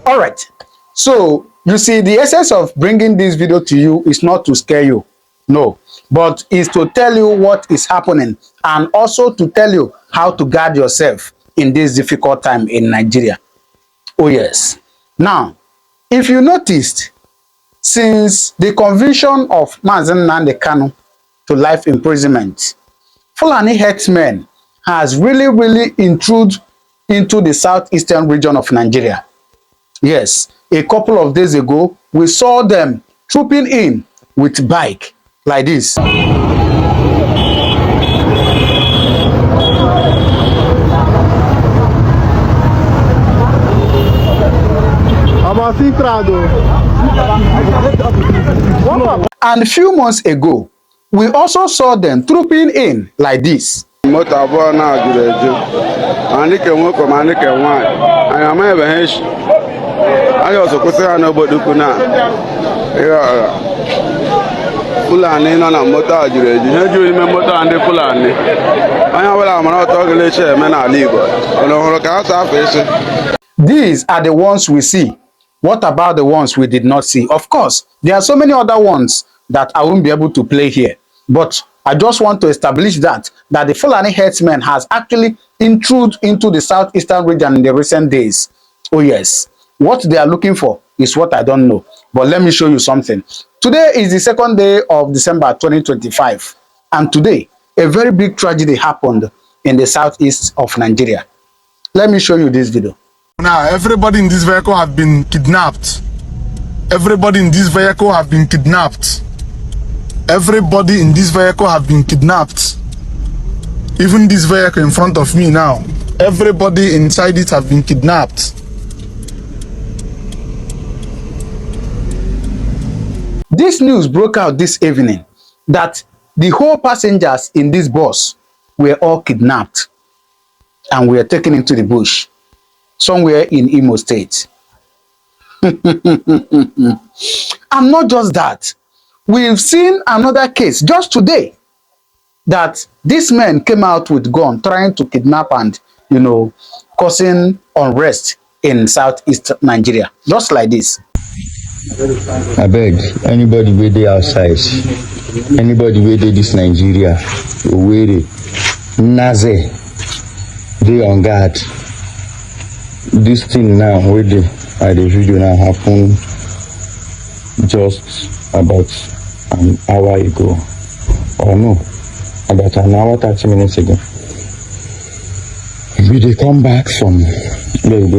All right. So you see, the essence of bringing this video to you is not to scare you, no, but is to tell you what is happening and also to tell you how to guard yourself in this difficult time in Nigeria. Oh yes. Now, if you noticed, since the conviction of Nnamdi Kanu to life imprisonment, Fulani herdsmen has really intruded into the southeastern region of Nigeria. Yes, a couple of days ago, we saw them trooping in with bike like this. And a few months ago, we also saw them trooping in like this. Fulani no na moto ajureji he ju ime moto ande Fulani anya wala amara to gele che me na Igbo ono ka asa afese. These are the ones we see. What about the ones we did not see? Of course, there are so many other ones that I won't be able to play here, but I just want to establish that the Fulani herdsmen has actually intruded into the southeastern region in the recent days. Oh yes, what they are looking for is what I don't know, but let me show you something. Today is the 2nd day of December 2025, and today a very big tragedy happened in the southeast of Nigeria. Let me show you this video. Now everybody in this vehicle have been kidnapped. Everybody in this vehicle have been kidnapped. Everybody in this vehicle have been kidnapped. Even this vehicle in front of me now, everybody inside it have been kidnapped. This news broke out this evening that the whole passengers in this bus were all kidnapped and were taken into the bush somewhere in Imo State. And not just that, we've seen another case just today that this man came out with gun trying to kidnap and, causing unrest in southeast Nigeria, just like this. I beg anybody wey dey outside, anybody wey dey this Nigeria, Sowore, Naze, dey on guard. This thing now wey dey the video now happen just about an hour ago, or no, about an hour 30 minutes ago. We dey come back from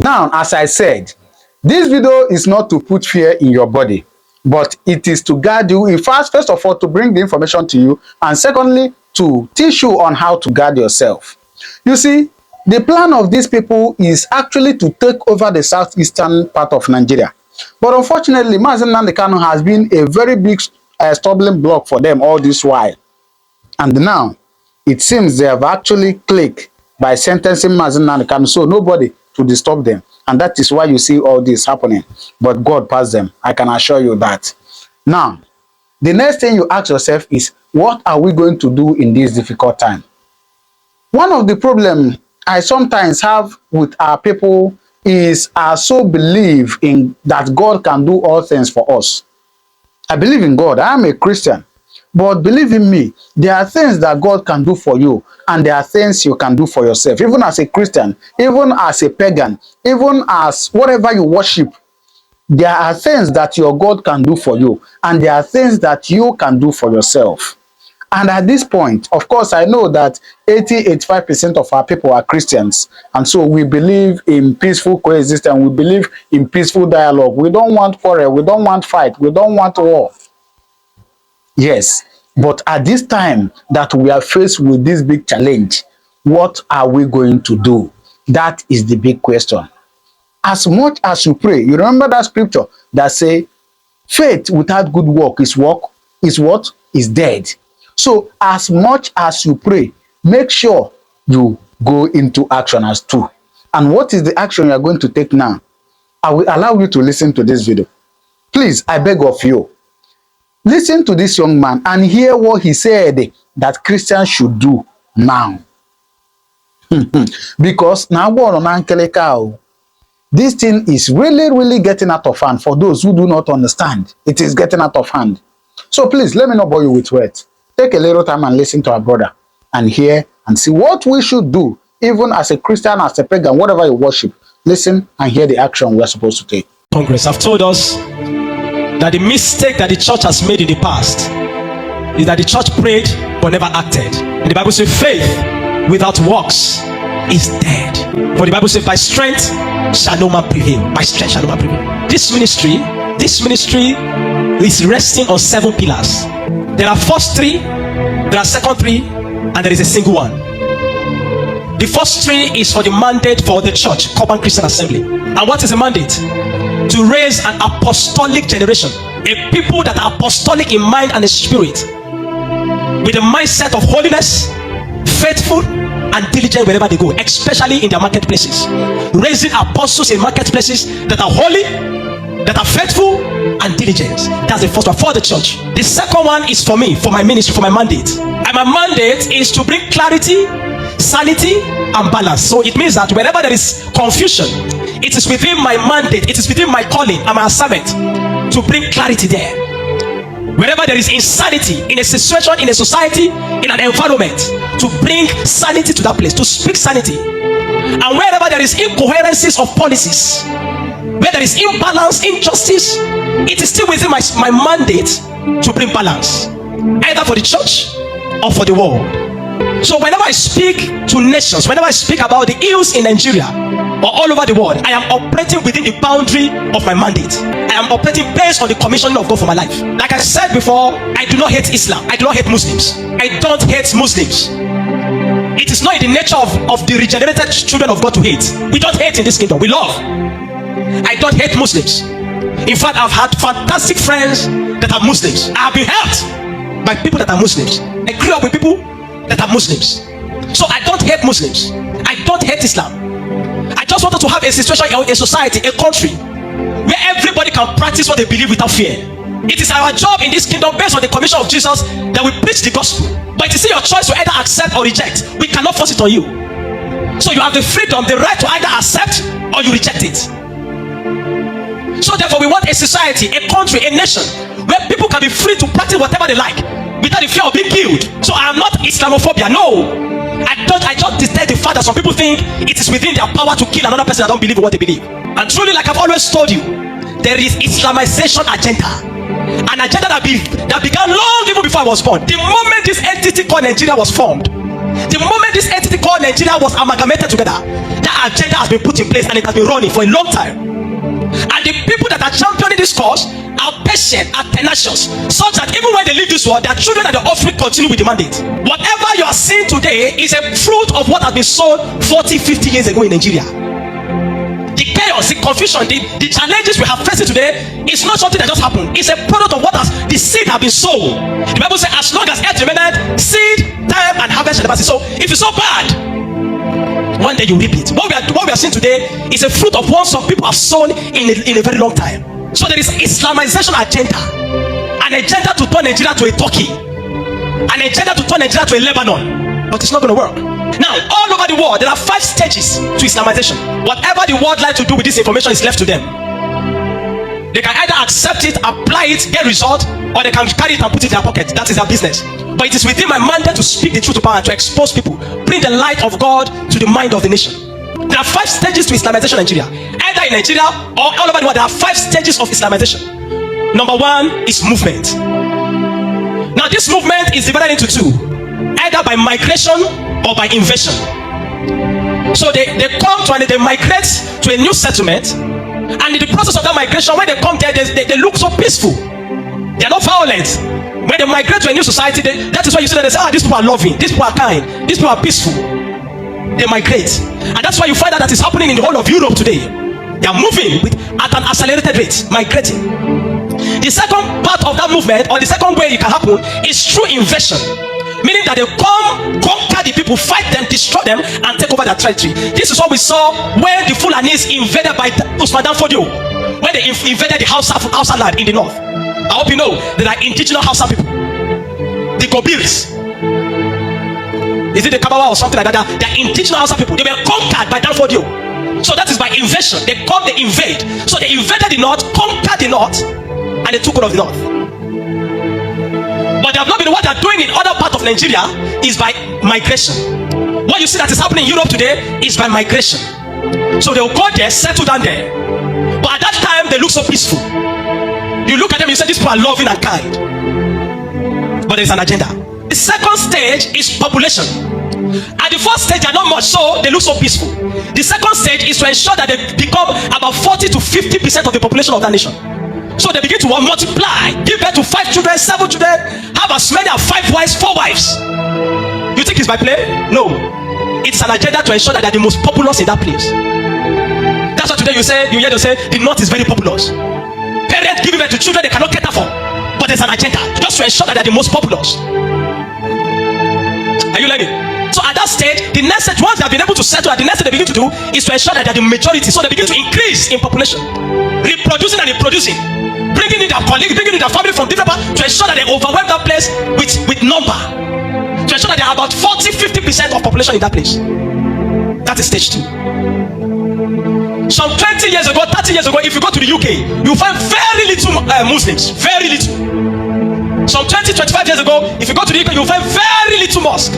now, as I said, this video is not to put fear in your body, but it is to guide you. In fact, first of all, to bring the information to you, and secondly, to teach you on how to guard yourself. You see, the plan of these people is actually to take over the southeastern part of Nigeria. But unfortunately, Nnamdi Kanu has been a very big stumbling block for them all this while. And now, it seems they have actually clicked by sentencing Nnamdi Kanu, so nobody to disturb them. And that is why you see all this happening. But God passed them. I can assure you that. Now, the next thing you ask yourself is, what are we going to do in this difficult time? One of the problems I sometimes have with our people is I so believe in that God can do all things for us. I believe in God. I am a Christian. But believe in me, there are things that God can do for you, and there are things you can do for yourself. Even as a Christian, even as a pagan, even as whatever you worship, there are things that your God can do for you, and there are things that you can do for yourself. And at this point, of course, I know that 80-85% of our people are Christians, and so we believe in peaceful coexistence. We believe in peaceful dialogue. We don't want quarrel. We don't want fight. We don't want war. Yes, but at this time that we are faced with this big challenge, what are we going to do? That is the big question. As much as you pray, you remember that scripture that say, faith without good work is what? Is dead. So as much as you pray, make sure you go into action as too. And what is the action you are going to take now? I will allow you to listen to this video. Please, I beg of you. Listen to this young man and hear what he said that Christians should do now. Because now this thing is really getting out of hand. For those who do not understand, it is getting out of hand. So please, let me not bore you with words. Take a little time and listen to our brother and hear and see what we should do, even as a Christian, as a pagan, whatever you worship. Listen and hear the action we are supposed to take. Congress have told us that the mistake that the church has made in the past is that the church prayed but never acted. And the Bible says faith without works is dead. For the Bible says by strength shall no man prevail. By strength shall no man prevail. This ministry is resting on 7 pillars. There are first 3, there are second 3, and there is a single one. The first 3 is for the mandate for the church, Common Christian Assembly. And what is the mandate? To raise an apostolic generation, a people that are apostolic in mind and in spirit, with a mindset of holiness, faithful and diligent wherever they go, especially in their marketplaces. Raising apostles in marketplaces that are holy, that are faithful and diligent. That's the first one for the church. The second one is for me, for my ministry, for my mandate. And my mandate is to bring clarity, sanity and balance. So it means that wherever there is confusion, it is within my mandate, it is within my calling and my assignment to bring clarity there. Wherever there is insanity in a situation, in a society, in an environment, to bring sanity to that place, to speak sanity. And wherever there is incoherencies of policies, where there is imbalance, injustice, it is still within my mandate to bring balance, either for the church or for the world. So whenever I speak to nations, whenever I speak about the ills in Nigeria or all over the world, I am operating within the boundary of my mandate. I am operating based on the commissioning of God for my life. Like I said before, I do not hate Islam. I do not hate Muslims. I don't hate Muslims. It is not in the nature of the regenerated children of God to hate. We don't hate in this kingdom. We love. I don't hate Muslims. In fact, I've had fantastic friends that are Muslims. I have been helped by people that are Muslims. I grew up with people that are Muslims. So I don't hate Muslims. I don't hate Islam. I just wanted to have a situation, a society, a country where everybody can practice what they believe without fear. It is our job in this kingdom, based on the commission of Jesus, that we preach the gospel. But it is your choice to either accept or reject. We cannot force it on you. So you have the freedom, the right to either accept or you reject it. So therefore we want a society, a country, a nation where people can be free to practice whatever they like without the fear of being killed. So I am not Islamophobia. No, I just detect the fact that some people think it is within their power to kill another person that don't believe in what they believe. And truly, like I've always told you, there is Islamization agenda, an agenda that began long even before I was born. The moment this entity called Nigeria was formed, the moment this entity called Nigeria was amalgamated together, that agenda has been put in place and it has been running for a long time. And the people that are championing this cause are patient, are tenacious, such that even when they leave this world, their children and their offspring continue with the mandate. Whatever you are seeing today is a fruit of what has been sown 40, 50 years ago in Nigeria. The chaos, the confusion, the challenges we have facing today is not something that just happened. It's a product of what the seed have been sown. The Bible says, as long as earth remaineth, seed, time, and harvest shall never cease. So if it's so bad, one day you reap it. What we are seeing today is a fruit of what some people have sown in a very long time. So there is Islamization agenda, an agenda to turn Nigeria to a Turkey, an agenda to turn Nigeria to a Lebanon, but it's not going to work. Now, all over the world, there are 5 stages to Islamization. Whatever the world like to do with this information is left to them. They can either accept it, apply it, get result, or they can carry it and put it in their pocket. That is their business. But it is within my mandate to speak the truth to power, to expose people, bring the light of God to the mind of the nation. There are 5 stages to Islamization in Nigeria. Either in Nigeria or all over the world, there are 5 stages of Islamization. Number 1 is movement. Now this movement is divided into 2, either by migration or by invasion. So they come to and they migrate to a new settlement, and in the process of that migration, when they come there, they look so peaceful. They are not violent. When they migrate to a new society, that is why you see that they say, these people are loving, these people are kind, these people are peaceful. They migrate, and that's why you find that is happening in the whole of Europe today. They are moving at an accelerated rate, migrating. The second part of that movement, or the second way it can happen, is through invasion, meaning that they come, conquer the people, fight them, destroy them, and take over their territory. This is what we saw when the Fulanis invaded by Usman Dan Fodio, when they invaded the Hausa land in the north. I hope you know there are indigenous Hausa people. The Gobirs. Is it the Kabawa or something like that? They are indigenous Hausa people. They were conquered by Danfodio. So that is by invasion. They invade. So they invaded the north, conquered the north, and they took hold of the north. But they have not been. What they are doing in other parts of Nigeria is by migration. What you see that is happening in Europe today is by migration. So they will go there, settle down there. But at that time, they look so peaceful. You look at them, you say, these people are loving and kind. But there is an agenda. The second stage is population. At the first stage, they are not much, so they look so peaceful. The second stage is to ensure that they become about 40 to 50% of the population of that nation. So they begin to multiply, give birth to 5 children, 7 children, have as many as 5 wives, 4 wives. You think it's by play? No. It's an agenda to ensure that they are the most populous in that place. That's why today you hear them say the north is very populous. Parents giving birth to children they cannot cater for. But there's an agenda just to ensure that they are the most populous. Are you learning? So at that stage, the next stage, once they have been able to settle, the next thing they begin to do is to ensure that they are the majority. So they begin to increase in population, reproducing and reproducing, bringing in their colleagues, bringing in their family from different parts to ensure that they overwhelm that place with number. To ensure that there are about 40-50% of population in that place. That is stage 2. Some 20 years ago, 30 years ago, if you go to the UK, you find very little Muslims. Very little. Some 20-25 years ago, if you go to the UK, you find very little mosque.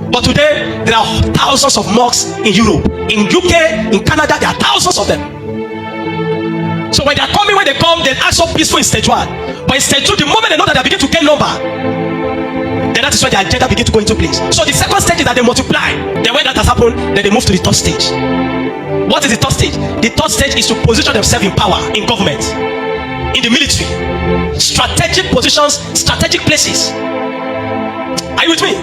But today, there are thousands of mosques in Europe. In UK, in Canada, there are thousands of them. So when they are coming, when they come, they are so peaceful in stage 1. But in stage 2, the moment they know that they begin to gain number, then that is where the agenda begin to go into place. So the second stage is that they multiply. Then when that has happened, then they move to the third stage. What is the third stage? The third stage is to position themselves in power, in government, in the military, strategic positions, strategic places. Are you with me?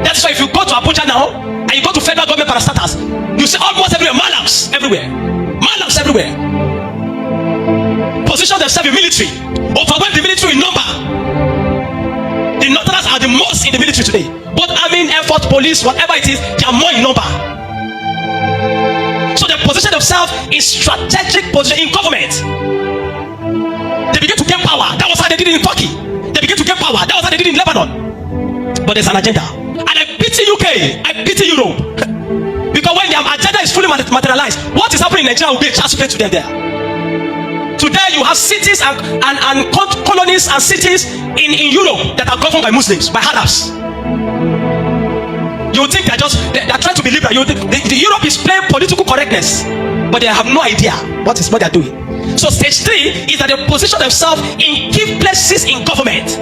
That's why if you go to Abuja now and you go to federal government parastatals, you see almost everywhere malams everywhere. Malams everywhere. Position themselves in military, overwhelm the military in number. The Northerners are the most in the military today. Both army, air force, police, whatever it is, they are more in number. So they position themselves in strategic position in government. They begin to get power. That was how they did it in Turkey. They begin to get power. That was how they did it in Lebanon. But there's an agenda. And I pity UK. I pity Europe. Because when their agenda is fully materialized, what is happening in Nigeria will be a chance to them there. Today you have cities and colonies and cities in Europe that are governed by Muslims, by Arabs. You think they're trying to be liberal. The Europe is playing political correctness, but they have no idea what they're doing. So stage 3 is that they position themselves in key places in government.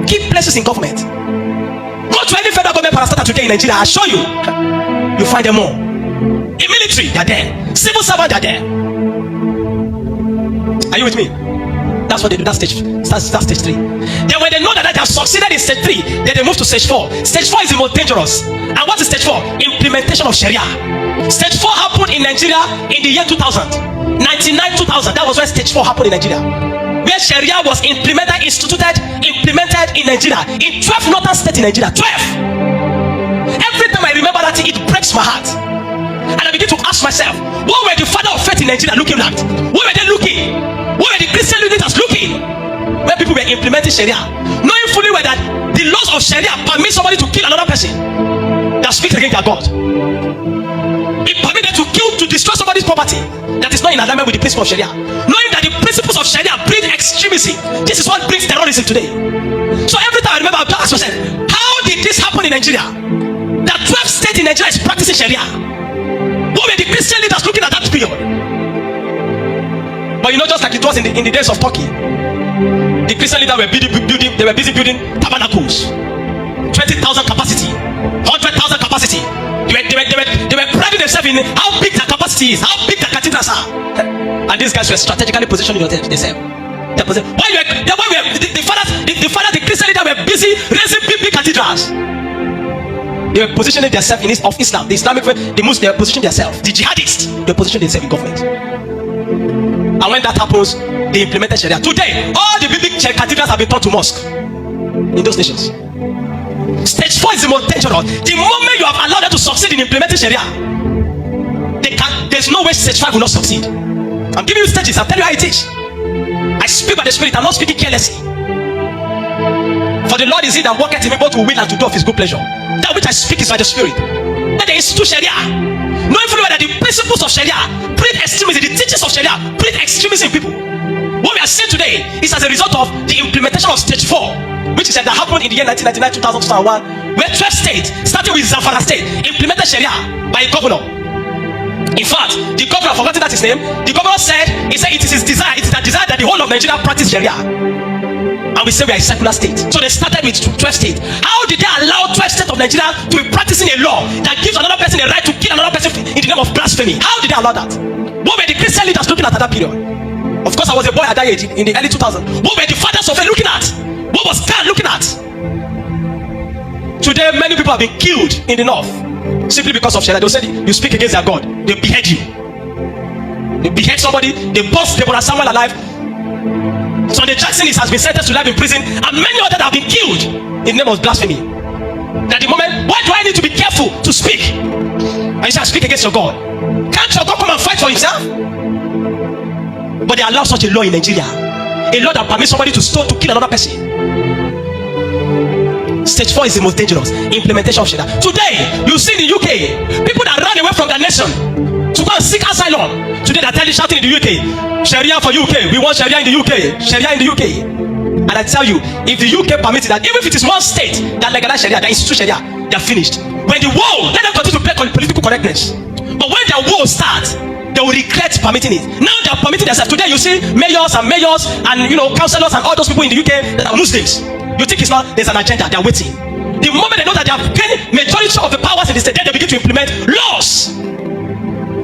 Key places in government. Go to any federal government parastatal today in Nigeria, I assure you, you find them all. In military, they're there. Civil servant, they're there. Are you with me? That's what they do. That's stage 3. Then when they know that they have succeeded in stage 3, then they move to stage 4. Stage 4 is the most dangerous. And what is stage 4? Implementation of Sharia. Stage 4 happened in Nigeria in the year 2000. 1999-2000. That was when stage 4 happened in Nigeria. Where Sharia was implemented in Nigeria. In 12 northern states in Nigeria. 12. Every time I remember that, it breaks my heart. And I begin to ask myself, what were the father of faith in Nigeria looking at? What were they looking? What were the Christian leaders looking? When people were implementing Sharia, knowing fully well that the laws of Sharia permit somebody to kill another person that speaks against their God. It permits them to kill, to destroy somebody's property that is not in alignment with the principle of Sharia. Knowing that the principles of Sharia bring extremism. This is what brings terrorism today. So every time I remember, I ask myself, how did this happen in Nigeria? That 12 states in Nigeria is practicing Sharia. What were the Christian leaders looking at that period? But you know, just like it was in the days of Turkey, the Christian leaders were busy building tabernacles, 20,000 capacity, 100,000 capacity. They were priding themselves in how big their capacity is, how big their cathedrals are. And these guys were strategically positioning themselves. The Christian leaders were busy raising big cathedrals. They were positioning themselves in of Islam, the Islamic faith, the Muslims, they were positioning themselves. The jihadists, they were positioning themselves in government. And when that happens, they implemented Sharia. Today, all the big cathedrals have been turned to mosque in those nations. Stage 4 is the most dangerous. The moment you have allowed them to succeed in implementing Sharia, there's no way stage 5 will not succeed. I'm giving you stages, I'll tell you how it is. I I speak by the Spirit. I'm not speaking carelessly. For the Lord is he that worketh in me both to will and to do of his good pleasure. That which I speak is by the Spirit. That there is true Sharia. Knowing fully well that the principles of Sharia breed extremism, the teachings of Sharia breed extremism in people. What we are seeing today is as a result of the implementation of stage 4, which is that happened in the year 1999, 2000, 2001, where 12 states, starting with Zamfara State, implemented Sharia by a governor. In fact, the governor, I've forgotten that his name, the governor said, it is his desire, it is a desire that the whole of Nigeria practice Sharia. And we say we are a secular state. So they started with 12 states. How did they allow 12 states of Nigeria to be practicing a law that gives another person a right to kill another person in the name of blasphemy? How did they allow that? What were the Christian leaders looking at that period? Of course, I was a boy at that age in the early 2000s. What were the fathers of faith looking at? What was God looking at? Today, many people have been killed in the north simply because of Sharia. They'll say you speak against their God. They behead you. They behead somebody. They bust Deborah Samuel alive. Sunday Jackson has been sentenced to life in prison, and many others have been killed in the name of blasphemy. At the moment, why do I need to be careful to speak? And you say, I speak against your God. Can't your God come and fight for himself? But they allow such a law in Nigeria, a law that permits somebody to stone, to kill another person. Stage 4 is the most dangerous implementation of Sharia. Today, you see in the UK, people that ran away from their nation to go and seek asylum. Today they're telling, shouting in the UK, Sharia for UK. We want Sharia in the UK. Sharia in the UK. And I tell you, if the UK permits that, even if it is one state that legalize Sharia, that institute Sharia, they're finished. When the war, let them continue to play political correctness. But when their war starts, they will regret permitting it. Now they are permitting themselves. Today you see mayors and councillors and all those people in the UK that are Muslims. You think it's not, there's an agenda, they're waiting. The moment they know that they have gained majority of the powers in the state, then they begin to implement laws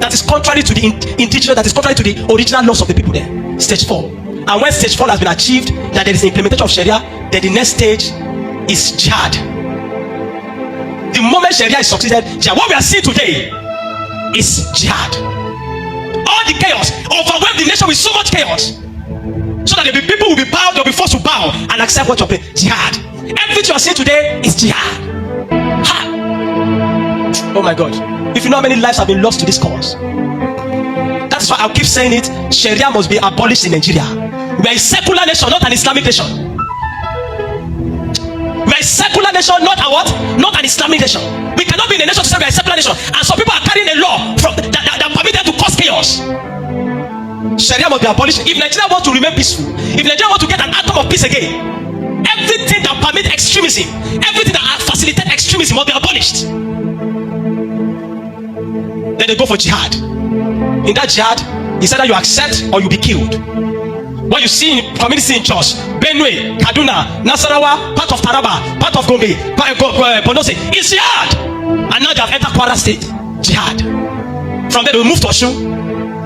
that is contrary to the indigenous, that is contrary to the original laws of the people there. Stage 4. And when stage 4 has been achieved, that there is the implementation of Sharia, then the next stage is jihad. The moment Sharia is succeeded, what we are seeing today is jihad. All the chaos overwhelm the nation with so much chaos, so that people will be bowed, they'll be forced to bow and accept what you're playing. Jihad. Everything you are seeing today is jihad. Ha! Oh my God. If you know how many lives have been lost to this cause. That's why I'll keep saying it. Sharia must be abolished in Nigeria. We are a secular nation, not an Islamic nation. We are a secular nation, not a what? Not an Islamic nation. We cannot be in a nation to say we are a secular nation. And some people are carrying a law that permit them to cause chaos. Sharia must be abolished. If Nigeria wants to remain peaceful, if Nigeria wants to get an atom of peace again, everything that permits extremism, everything that facilitates extremism must be abolished. Then they go for jihad. In that jihad, it's either you accept or you be killed. What you see in community in church, Benue, Kaduna, Nasarawa, part of Taraba, part of Gombe, Borno State, is jihad. And now they have entered Kwara State, jihad. From there they will move to Osun.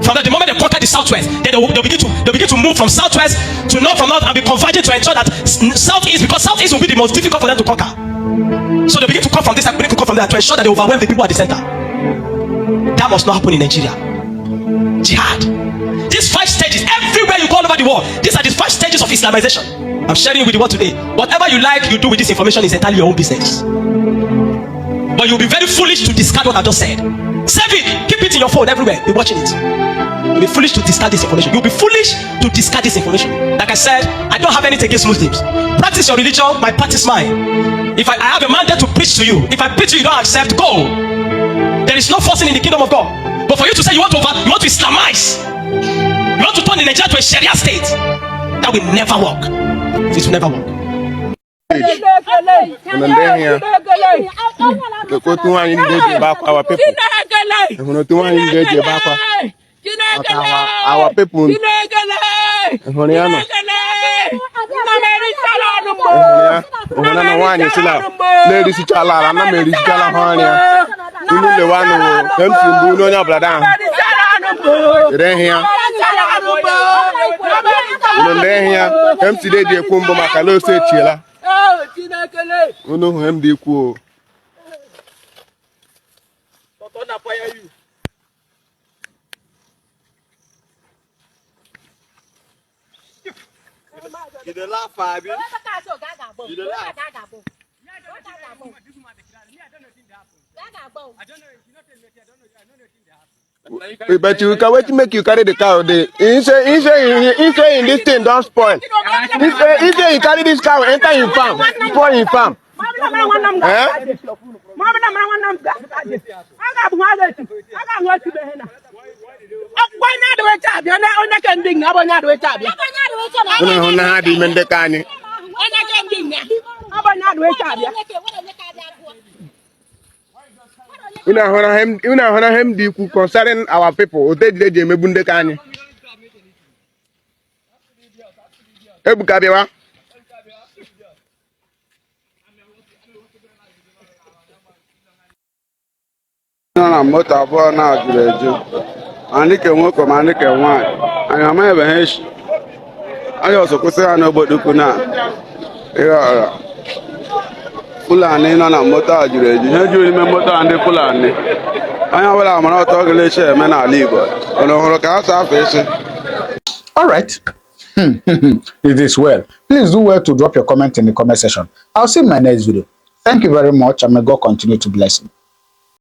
From there, the moment they conquer the southwest, then they'll begin to move from southwest to north, from north, and be converging to ensure that southeast, because southeast will be the most difficult for them to conquer. So they begin to come from this and begin to come from there to ensure that they overwhelm the people at the center. That must not happen in Nigeria. Jihad. These 5 stages, everywhere you go all over the world, these are the 5 stages of Islamization. I'm sharing with you what today. Whatever you like, you do with this information is entirely your own business. But you'll be very foolish to discard what I just said. Save it, keep it in your phone everywhere. Be watching it. You'll be foolish to discard this information. You'll be foolish to discard this information. Like I said, I don't have anything against Muslims. Practice your religion, my practice mine. If I have a mandate to preach to you, if I preach to you, you don't accept, go. There is no forcing in the kingdom of God. But for you to say you want to Islamize, you want to turn Nigeria to a Sharia state, that will never work. It will never work. Our people. You dey laugh, Fabi. You dey laugh. But you can wait to make you carry the cow. He say in this thing don't spoil. He say you carry this cow, enter in farm, spoil in farm. Una hona him di concerning our people. Oteji emebunde kani. Ebuka biwa. nọ na moto abụọ na-ajụrụ eju ma ndị ke nwoke ma ndị ke nwaanyị anyị amaghị ebe ha echi anyị ọzọ kwụsị ha n'ogbodokwu na ihe ọra Fulani nọ na moto a jụrụ eju ihe jụrụ n'ime moto a ndị Fulani onye ọbụla mara ọtọ ọgụla echi eme n'ala Igbo ụnụ hụrụ ka ha si afọ echi. All right. It is well. Please do well to drop your comment in the comment section. I'll see you in my next video. Thank you very much, and may God continue to bless you.